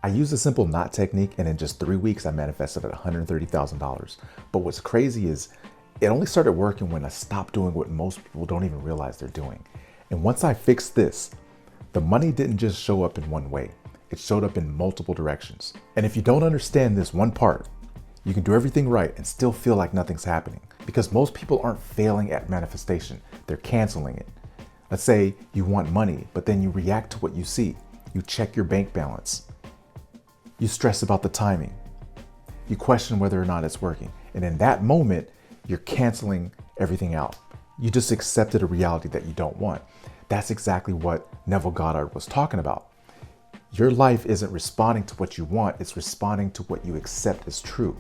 I used a simple knot technique, and in just 3 weeks, I manifested at $130,000. But what's crazy is it only started working when I stopped doing what most people don't even realize they're doing. And once I fixed this, the money didn't just show up in one way. It showed up in multiple directions. And if you don't understand this one part, you can do everything right and still feel like nothing's happening, because most people aren't failing at manifestation. They're canceling it. Let's say you want money, but then you react to what you see. You check your bank balance. You stress about the timing. You question whether or not it's working. And in that moment, you're canceling everything out. You just accepted a reality that you don't want. That's exactly what Neville Goddard was talking about. Your life isn't responding to what you want, it's responding to what you accept as true.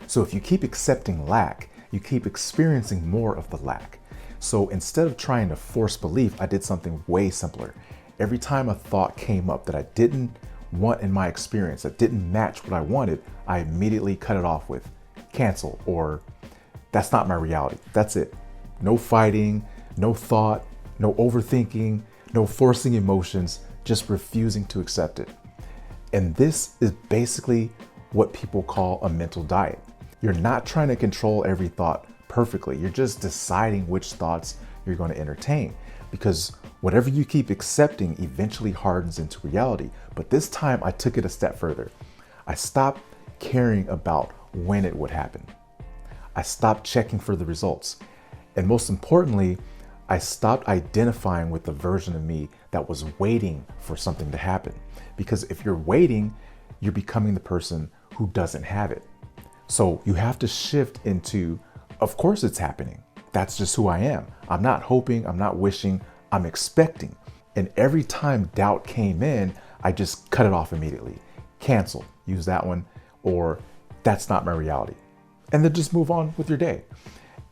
So if you keep accepting lack, you keep experiencing more of the lack. So instead of trying to force belief, I did something way simpler. Every time a thought came up that I didn't want in my experience, that didn't match what I wanted, I immediately cut it off with cancel, or that's not my reality. That's it. No fighting, no thought, no overthinking, no forcing emotions, just refusing to accept it. And this is basically what people call a mental diet. You're not trying to control every thought perfectly. You're just deciding which thoughts you're going to entertain, because whatever you keep accepting eventually hardens into reality. But this time I took it a step further. I stopped caring about when it would happen. I stopped checking for the results. And most importantly, I stopped identifying with the version of me that was waiting for something to happen. Because if you're waiting, you're becoming the person who doesn't have it. So you have to shift into, of course it's happening. That's just who I am. I'm not hoping, I'm not wishing, I'm expecting. And every time doubt came in, I just cut it off immediately. Cancel, use that one, or that's not my reality. And then just move on with your day.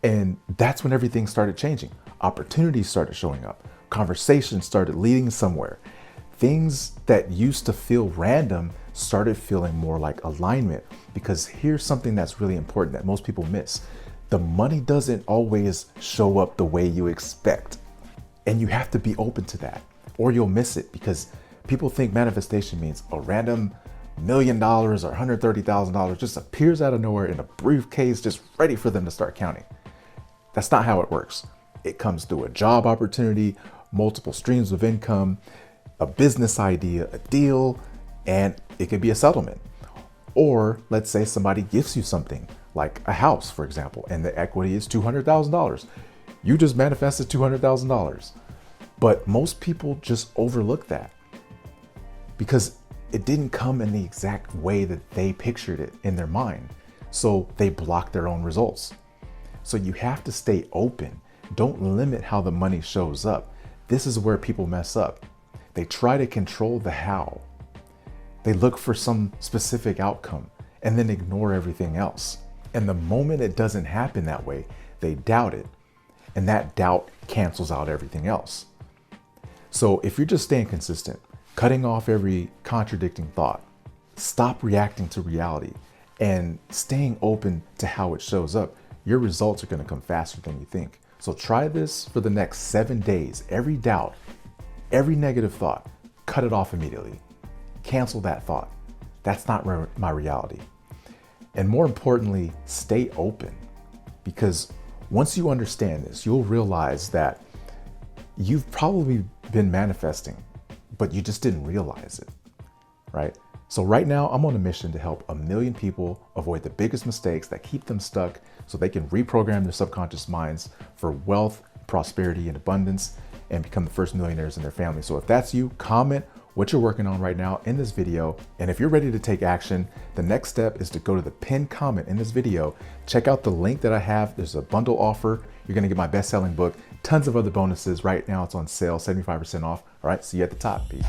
And that's when everything started changing. Opportunities started showing up. Conversations started leading somewhere. Things that used to feel random started feeling more like alignment. Because here's something that's really important that most people miss. The money doesn't always show up the way you expect. And you have to be open to that, or you'll miss it, because people think manifestation means a random $1 million or $130,000 just appears out of nowhere in a briefcase, just ready for them to start counting. That's not how it works. It comes through a job opportunity, multiple streams of income, a business idea, a deal, and it could be a settlement. Or let's say somebody gives you something like a house, for example, and the equity is $200,000. You just manifested $200,000. But most people just overlook that because it didn't come in the exact way that they pictured it in their mind. So they block their own results. So you have to stay open. Don't limit how the money shows up. This is where people mess up. They try to control the how. They look for some specific outcome and then ignore everything else. And the moment it doesn't happen that way, they doubt it. And that doubt cancels out everything else. So if you're just staying consistent, cutting off every contradicting thought, stop reacting to reality, and staying open to how it shows up, your results are going to come faster than you think. So try this for the next 7 days. Every doubt, every negative thought, cut it off immediately. Cancel that thought. That's not my reality. And more importantly, stay open, because once you understand this, you'll realize that you've probably been manifesting, but you just didn't realize it, right? So right now I'm on a mission to help 1 million people avoid the biggest mistakes that keep them stuck so they can reprogram their subconscious minds for wealth, prosperity, and abundance, and become the first millionaires in their family. So if that's you, comment what you're working on right now in this video. And if you're ready to take action, the next step is to go to the pinned comment in this video, check out the link that I have. There's a bundle offer. You're gonna get my best-selling book, tons of other bonuses. Right now it's on sale, 75% off. All right, see you at the top. Peace.